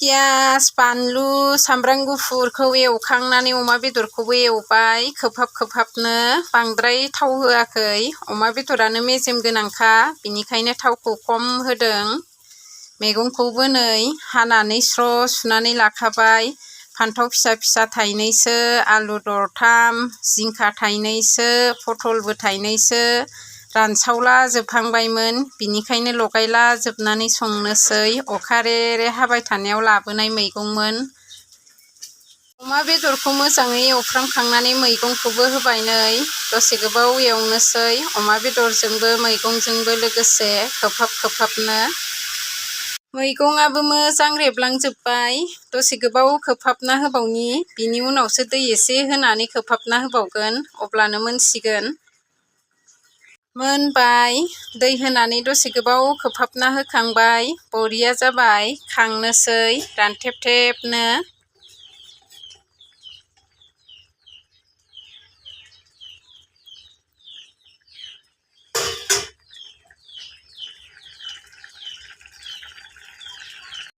पियास बानलु सामब्राम गुफुरखौ एवखांनानै अमा बेदरखौबो एवबाय खोबहाबनो बांद्राय थाव होआखै। अमा बेदरानो मेजेम गोनांखा बिनिखायनो थावखौ खम होदों। मैगंखौबो नै हानानै स्र' सुनानै लाखाबाय। फान्थाव फिसा फिसा थाइनैसो, आलु दरथाम, जिंखा थाइनैसो, पटलबो थाइनैसो रानसावला जोबहांबायमोन। बिनिखायनो लगायला जोबनानै संनोसै। अखा रे हाबाय थानायाव लाबोनाय मैगंमोन। अमा बेदरखौ मोजाङै एवफ्रामखांनानै मैगंखौबो होबाय। नै दसे गोबाव एवनोसै अमा बेदरजोंबो मैगंजोंबो लोगोसे खोबहाबनो। मैगंआबो मोजां रेबलांजोब्बाय। दसे गोबाव खोबहाबना होबावनि, बिनि उनावसो दै एसे होनानै खोबहाबना होबावगोन, अब्लानो मोनसिगोन। मोनबाय, दै होनानै दसे गोबाव खोबहाबना होखांबाय। बरिया जाबाय, खांनोसै रानथेब थेबनो।